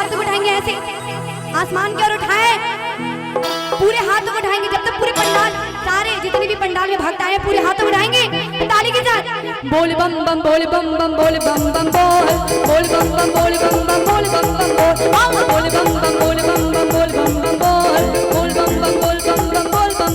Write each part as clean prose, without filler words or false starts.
हाथों को उठाएंगे ऐसे आसमान की ओर उठाए, पूरे हाथों को उठाएंगे जब तक पूरे पंडाल सारे जितने भी पंडाल में भक्त आए पूरे हाथों को उठाएंगे ताली के साथ। बोल बम बम बोल बम बम बोल बम बम बोल बम बम बोल बम बम बोल बम बम बोल बम बम बोल बम बम बोल बम बम बोल बम बम बोल बम बम बोल बम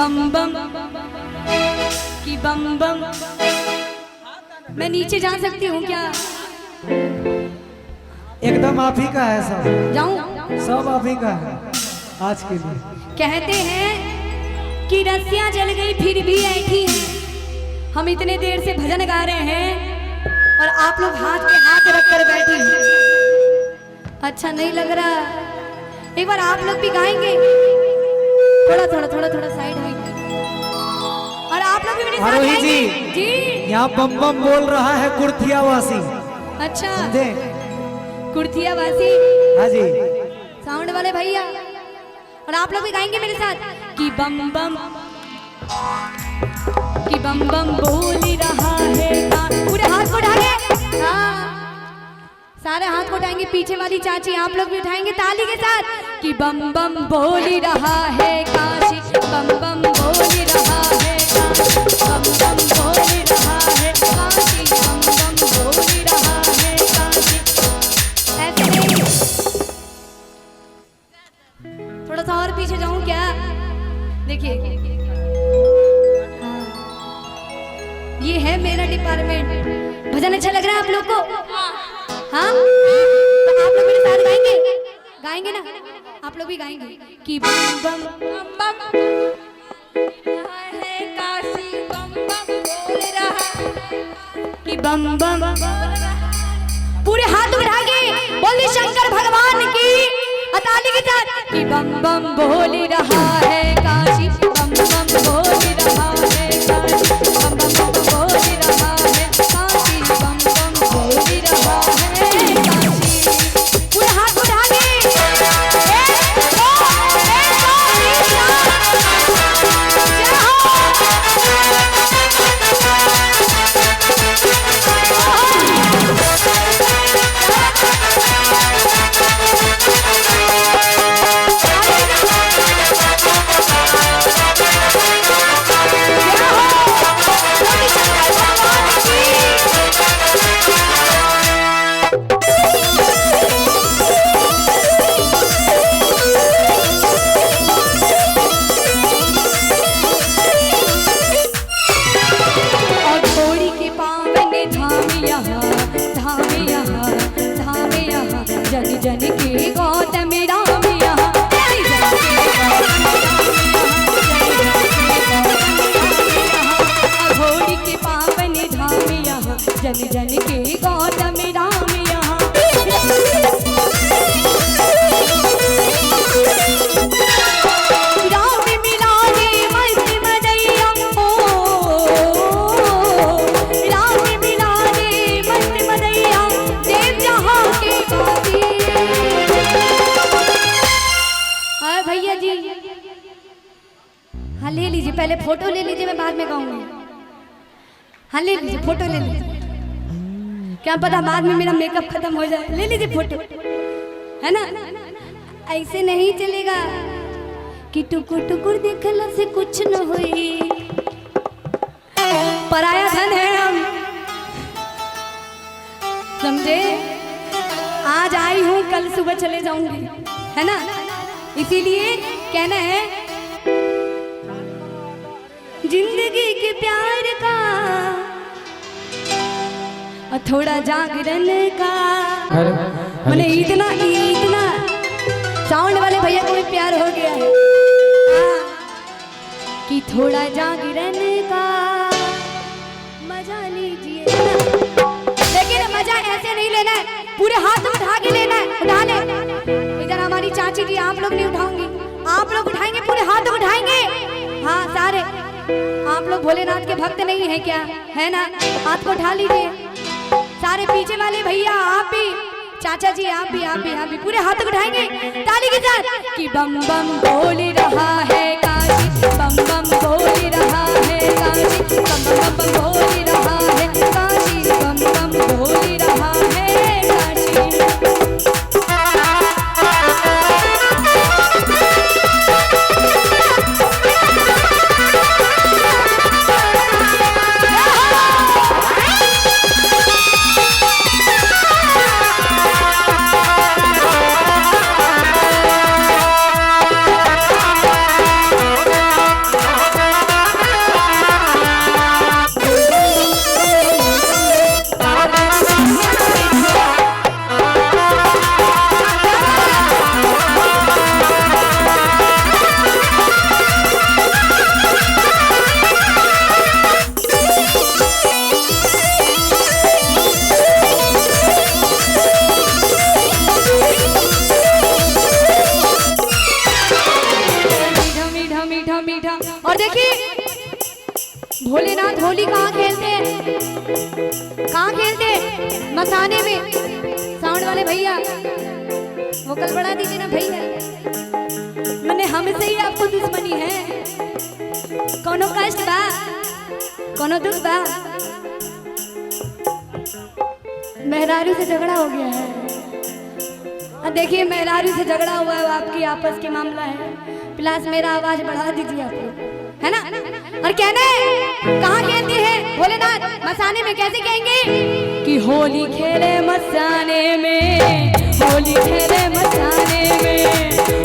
बम बम बम की बम बम। मैं नीचे जा सकती हूँ क्या? एकदम आप ही का है सब। जाऊं? सब आप ही का है आज के लिए। कहते हैं कि रस्सियां जल गई फिर भी ऐठी हैं। हम इतने देर से भजन गा रहे हैं और आप लोग हाथ पे हाथ रख कर बैठे हैं। अच्छा नहीं लग रहा? एक बार आप लोग भी गाएंगे। थोड़ा थोड़ा थोड़ा थोड़ा साइड होइए और आप लोग भी मेरे साथ गाएंगे। जी यहाँ बम बम बोल रहा है कुर्थिया वासी। अच्छा दे कुर्थिया वासी। हाँ जी साउंड वाले भैया और आप लोग भी गाएंगे मेरे साथ कि बम बम बोल रहा है। पूरे हाथ को उठाएंगे। हाँ सारे हाथ को उठाएंगे। पीछे वाली चाची आप लोग भी उठाएंगे ताली के साथ कि बम बम बोल रहा है काशी, बम बम बोल रहा है काशी, बम बम बोल रहा है काशी, बम बम बोल रहा है काशी। ऐसे नहीं, थोड़ा सा और पीछे जाऊं क्या? देखिए हाँ। ये है मेरा डिपार्टमेंट। भजन अच्छा लग रहा है आप लोग को? हाँ तो आप लोग मेरे साथ गाएंगे? गाएंगे ना? आप लोग भी गाएंगे कि बम बम बम है काशी, बम बम बोल रहा कि बम बम। पूरे हाथ उठा के बोलिए शंकर भगवान की ताली के साथ कि बम बम बोल रहा है काशी, बम बम बोल रहा है काशी, बम बम बोल रहा है काशी, बम बम बोल रहा है काशी। पूरे हाथ उठा के जन जन के गौतम राम यहाँ, घोड़ी के पावन धाम यहाँ, जन जन के गौतम राम यहाँ। राम मिला रे मस्त मदैया ओ, राम मिला रे मस्त मदैया देव जहाँ के वासी। भैया जी हाँ ले लीजिए, पहले फोटो ले लीजिए, मैं बाद में गाऊंगी। हाँ ले लीजिए फोटो ले लीजिए, क्या पता बाद में मेरा मेकअप खत्म हो जाए। ले लीजिए फोटो, है ना? ऐसे नहीं चलेगा कि टुकुर टुकुर देखला से कुछ न हुई। पराया धन है हम, समझे? आज आई हूँ कल सुबह चले जाऊंगी, है ना? इसीलिए कहना है जिंदगी के प्यार का और थोड़ा जागरण का। मैंने इतना साउंड वाले भैया को भी प्यार हो गया है। कि थोड़ा जागरण का मजा लीजिए ना। लेकिन मजा ऐसे नहीं लेना है, पूरे हाथ उठा के लेना है। उठा ले इधर हमारी चाची जी, आप लोग नहीं उठाओगे, आप लोग उठाएंगे, पूरे हाथ उठाएंगे। हाँ सारे आप लोग भोलेनाथ के भक्त नहीं है क्या, है ना? हाथ को उठा लीजिए सारे। पीछे वाले भैया आप भी, चाचा जी आप भी पूरे हाथ उठाएंगे ताली के साथ कि बम बम बोल रहा है काशी, बम बम बोल रहा है काशी, बम बम बोल रहा है काशी, बम बम बोल रहा है काशी। और देखिए भोलेनाथ होली कहाँ खेलते हैं, कहाँ खेलते हैं? मसाने में। साउंड वाले भैया वोकल बढ़ा दीजिए ना भैया। मैंने हमसे ही आपको दुश्मनी है, कोनो कष्ट बा, कोनो दुख बा? मेहरारू से झगड़ा हो गया है। देखिए मेहरारू से झगड़ा हुआ है, आपकी आपस की मामला है। प्लस मेरा आवाज बढ़ा दीजिए आप लोग, है ना? और कहना है कहाँ खेलते हैं भोलेनाथ? मसाने में। कैसे कहेंगे कि होली खेले मसाने में, होली खेले मसाने में,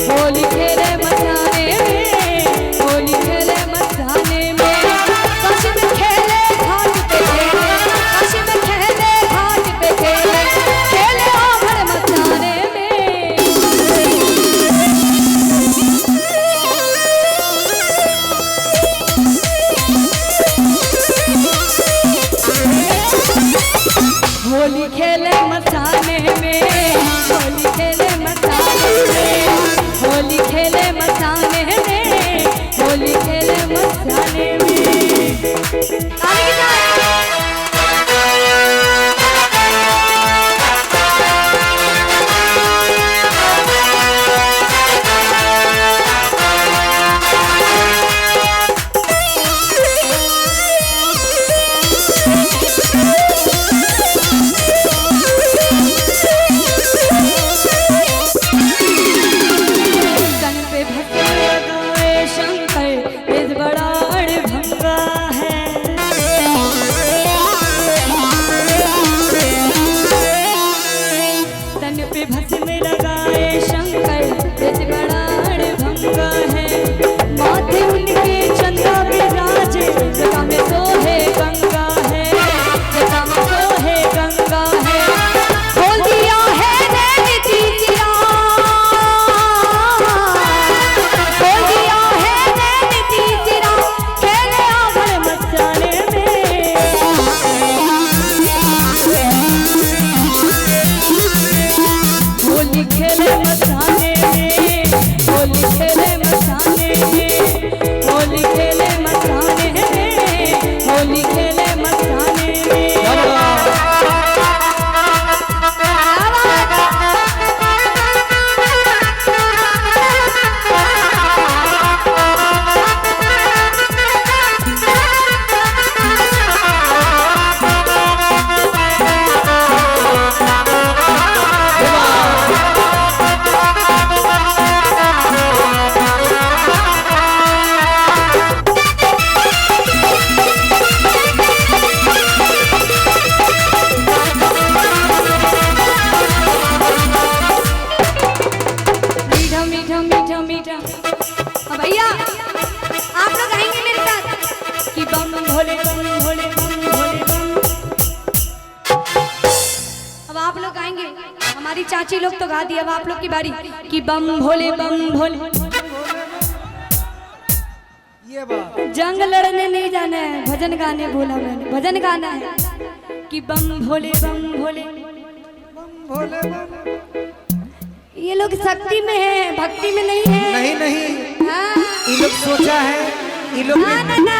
होली खेले मसाने में, होली खेले मसाने में। काशी में खेले घाट पे खेले, काशी में खेले घाट पे खेले, खेले आभर मसाने में। होली खेले मसाने में, होली खेले मसाने में, होली खेले मसाने में, होली खेले मसाने में। हमारी चाची लोग तो गा दी, अब आप लोग की बारी कि बम भोले बम भोले। ये ये बात जंग लड़ने नहीं जाना है, भजन गाने बोला मैंने, भजन गाना है कि बम भोले बम भोले। भोले बम। ये लोग शक्ति में है, भक्ति में नहीं है। नहीं नहीं, हाँ ये लोग सोचा है, ये लोग ना ना ना,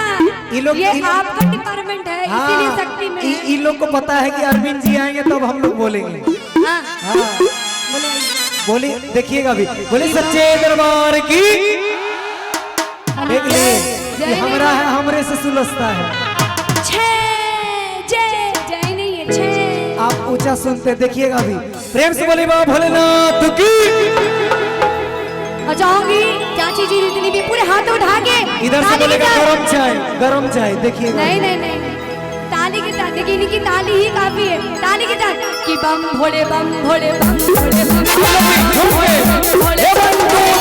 ये आपका डिपार्टमेंट है, इसीलिए शक्ति में है। इन लोग को पता है कि अरविंद जी आएंगे तब हम लोग बोलेंगे। हाँ हाँ बोले, देखिएगा अभी, बोले सच्चे दरबार की। देख लिए ये हमरा है, हमरे से सुलझता है। जय जय नहीं है, जय। आप ऊंचा सुनते, देखिएगा अभी, प्रेम से बोले बाबा भोलेनाथ की। जाऊंगी चाची जी जितनी भी, पूरे हाथ उठा के इधर से बोलेगा गरम चाय, देखिएगा। नहीं नहीं नहीं, ताली के साथ, देखिए इनकी ताली ही काफी है, ताली के साथ कि बम भोले बम भोले बम भोले बम भोले बम भोले बम भोले